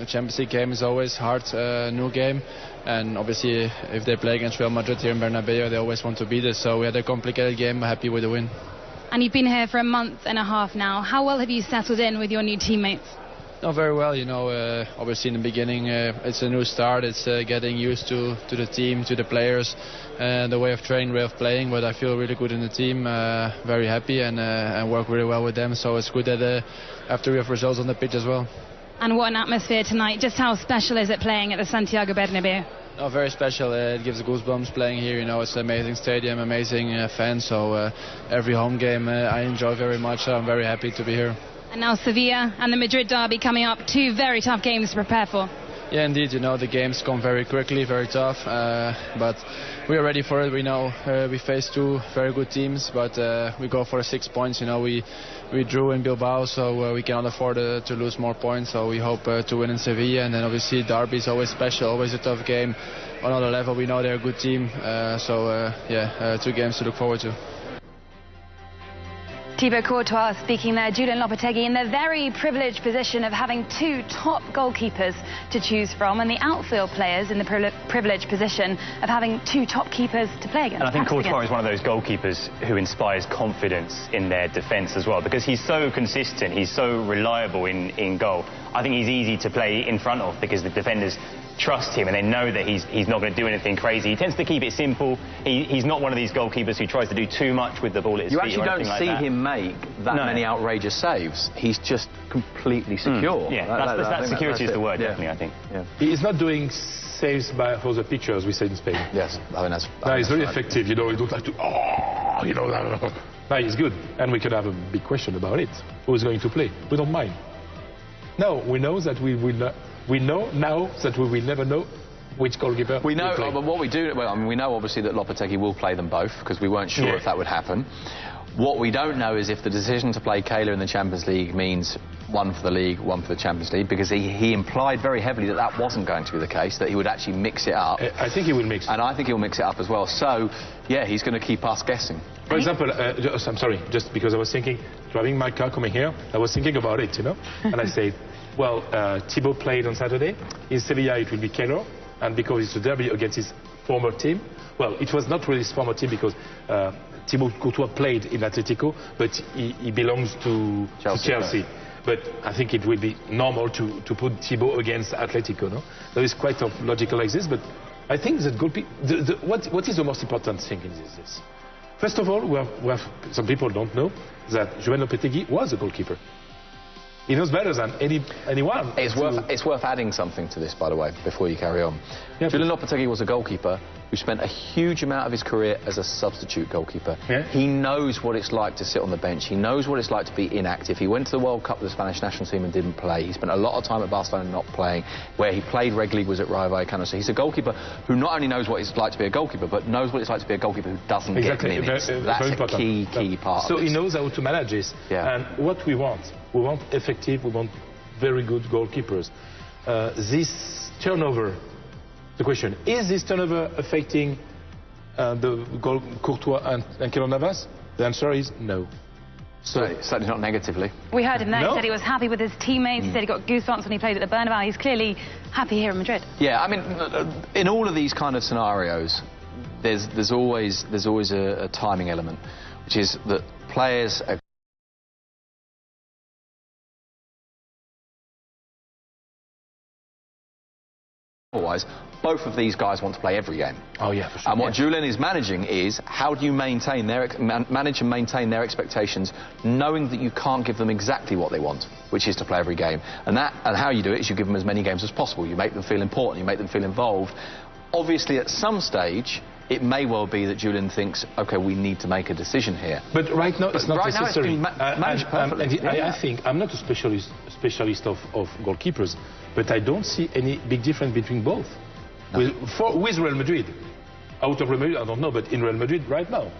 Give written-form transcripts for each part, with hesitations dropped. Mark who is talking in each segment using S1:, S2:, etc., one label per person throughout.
S1: The Champions League game is always hard, new game, and obviously if they play against Real Madrid here in Bernabeu, they always want to beat us. So we had a complicated game, happy with the win.
S2: And you've been here for a month and a half now. How well have you settled in with your new teammates?
S1: No, very well. You know, obviously in the beginning it's a new start. It's getting used to the team, to the players, the way of training, way of playing. But I feel really good in the team, very happy, and work really well with them. So it's good that after we have results on the pitch as well.
S2: And what an atmosphere tonight. Just how special is it playing at the Santiago Bernabeu?
S1: No, very special. It gives goosebumps playing here. You know, it's an amazing stadium, amazing fans. So every home game I enjoy very much. So I'm very happy to be here.
S2: And now Sevilla and the Madrid derby coming up, two very tough games to prepare for.
S1: Yeah, indeed. You know, the games come very quickly, very tough. But we are ready for it. We know we face two very good teams, but we go for 6 points. You know, we drew in Bilbao, so we cannot afford to lose more points. So we hope to win in Sevilla, and then obviously derby is always special, always a tough game. On another level, we know they're a good team. Yeah, 2 games to look forward to.
S2: Thibaut Courtois speaking there. Julian Lopetegui in the very privileged position of having 2 top goalkeepers to choose from, and the outfield players in the privileged position of having 2 top keepers to play against.
S3: And I think Courtois is one of those goalkeepers who inspires confidence in their defence as well, because he's so consistent, he's so reliable in goal. I think he's easy to play in front of because the defenders trust him and they know that he's not going to do anything crazy. He tends to keep it simple. He's not one of these goalkeepers who tries to do too much with the ball at his feet.
S4: You actually don't see him make that many outrageous saves. He's just completely secure.
S3: Yeah, that security is the word, definitely, I think.
S5: Yeah. He's not doing saves for the picture, as we say in Spain.
S4: Yes, I mean,
S5: he's very effective, you know, he don't like to, you know, no, he's good. And we could have a big question about it. Who's going to play? We don't mind. No, we know that we will not. We know now that we will never know which goalkeeper
S4: we know,
S5: will play.
S4: But what we do, well, I mean, we know obviously that Lopetegui will play them both because we weren't sure if that would happen. What we don't know is if the decision to play Kehler in the Champions League means 1 for the league, 1 for the Champions League, because he implied very heavily that that wasn't going to be the case, that he would actually mix it up.
S5: I think he will mix.
S4: And I think he'll mix it up as well. So, yeah, he's going to keep us guessing.
S5: For example, I'm sorry, just because I was thinking, driving my car coming here, I was thinking about it, you know, and I said, well, Thibaut played on Saturday. In Sevilla, it will be Kehler, and because it's a derby against his former team. Well, it was not really his former team because Thibaut Courtois played in Atletico, but he belongs to Chelsea. But I think it will be normal to put Thibaut against Atletico, no? There is quite a logical like this, but I think that what is the most important thing in this? First of all, we have some people don't know that Julian Lopetegui was a goalkeeper. He knows better than anyone.
S4: It's worth adding something to this, by the way, before you carry on. Yeah, Julian Lopetegui was a goalkeeper who spent a huge amount of his career as a substitute goalkeeper. Yeah. He knows what it's like to sit on the bench. He knows what it's like to be inactive. He went to the World Cup with the Spanish national team and didn't play. He spent a lot of time at Barcelona not playing. Where he played regularly was at Rayo Vallecano. So he's a goalkeeper who not only knows what it's like to be a goalkeeper, but knows what it's like to be a goalkeeper who doesn't get minutes. That's a key part
S5: so
S4: of this.
S5: He knows how to manage this. Yeah. And what we want effective, we want very good goalkeepers. This turnover, the question, is this turnover affecting the goal Courtois and Keylor Navas? The answer is no.
S4: Certainly not negatively.
S2: We heard him there. He said he was happy with his teammates. He said he got goosebumps when he played at the Bernabeu. He's clearly happy here in Madrid.
S4: Yeah, I mean, in all of these kind of scenarios, there's always a timing element, which is that players are otherwise, both of these guys want to play every game.
S5: Oh yeah, for sure.
S4: And what Julian is managing is how do you manage and maintain their expectations, knowing that you can't give them exactly what they want, which is to play every game. And how you do it is you give them as many games as possible. You make them feel important. You make them feel involved. Obviously, at some stage, it may well be that Julian thinks, OK, we need to make a decision here.
S5: But right now, it's not necessary.
S4: Now it's been managed perfectly.
S5: I think, I'm not a specialist of goalkeepers, but I don't see any big difference between both. No. With Real Madrid. Out of Real Madrid, I don't know, but in Real Madrid right now.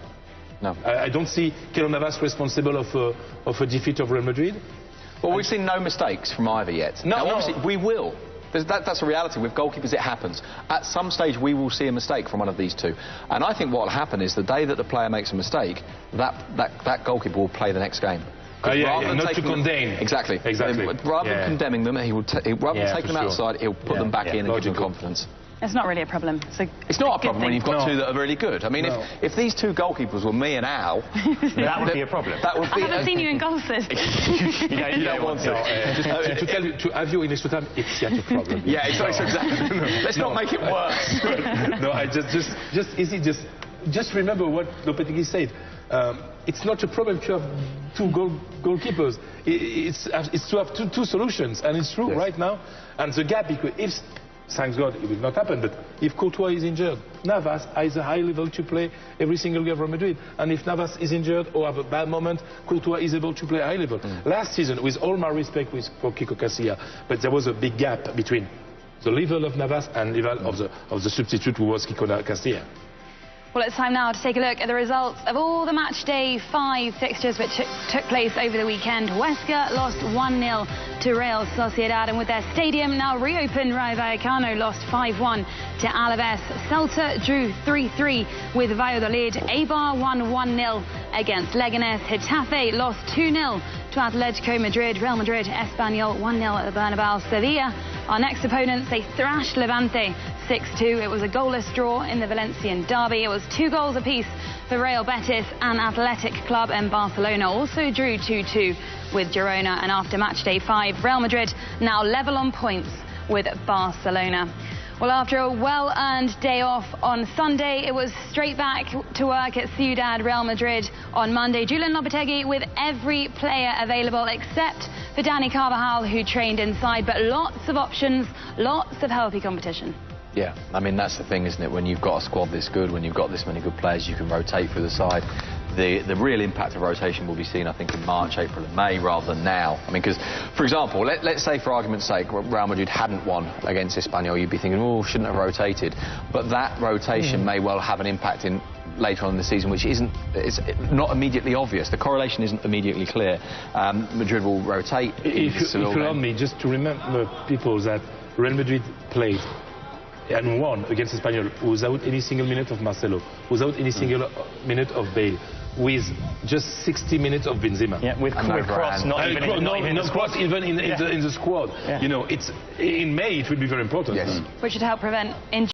S4: No.
S5: I don't see Keylor Navas responsible of a defeat of Real Madrid.
S4: Well, we've seen no mistakes from either yet.
S5: No,
S4: obviously, we will. That's a reality. With goalkeepers, it happens. At some stage, we will see a mistake from one of these two. And I think what will happen is the day that the player makes a mistake, that goalkeeper will play the next game.
S5: Not to condemn.
S4: Exactly. Rather than condemning them, rather than taking them outside, he'll put them back in and give them confidence.
S2: It's not really a problem.
S4: It's not a problem when you've got two that are really good. I mean, if these two goalkeepers were me and Al,
S3: that would be a problem.
S2: I haven't seen you in goal assist.
S4: you don't want to.
S5: To have you in extra time, it's yet a problem.
S4: Yeah, exactly. Let's not make it worse.
S5: No, just remember what Lopetegui said. It's not a problem to have two goalkeepers. It's to have two solutions, and it's true right now. And the gap, if thank God it will not happen, but if Courtois is injured, Navas has a high level to play every single game for Madrid. And if Navas is injured or have a bad moment, Courtois is able to play a high level. Last season, with all my respect for Kiko Casilla, but there was a big gap between the level of Navas and the level of the substitute who was Kiko Casilla.
S2: Well, it's time now to take a look at the results of all the match day 5 fixtures which took place over the weekend. Huesca lost 1-0 to Real Sociedad, and with their stadium now reopened, Rayo Vallecano lost 5-1 to Alaves. Celta drew 3-3 with Valladolid. Eibar won 1-0 against Leganés. Getafe lost 2-0 to Atletico Madrid. Real Madrid, Espanyol 1-0 at the Bernabeu. Sevilla, our next opponents, they thrashed Levante 6-2. It was a goalless draw in the Valencian derby. It was 2 goals apiece for Real Betis and Athletic Club, and Barcelona also drew 2-2 with Girona. And after match day 5, Real Madrid now level on points with Barcelona. Well, after a well-earned day off on Sunday, it was straight back to work at Ciudad Real Madrid on Monday. Julen Lopetegui with every player available except for Dani Carvajal, who trained inside, but lots of options, lots of healthy competition.
S4: Yeah, I mean, that's the thing, isn't it? When you've got a squad this good, when you've got this many good players, you can rotate through the side. The real impact of rotation will be seen, I think, in March, April and May rather than now. I mean, because, for example, let's say, for argument's sake, Real Madrid hadn't won against Espanyol, you'd be thinking, oh, shouldn't have rotated. But that rotation may well have an impact later on in the season, which it's not immediately obvious. The correlation isn't immediately clear. Madrid will rotate.
S5: If you allow me, just to remember people that Real Madrid played and won against Espanyol without any single minute of Marcelo, without any single minute of Bale, with just 60 minutes of Benzema.
S3: Yeah, with Kroos not even in the squad.
S5: You know, in May it will be very important.
S2: Which should help prevent injury.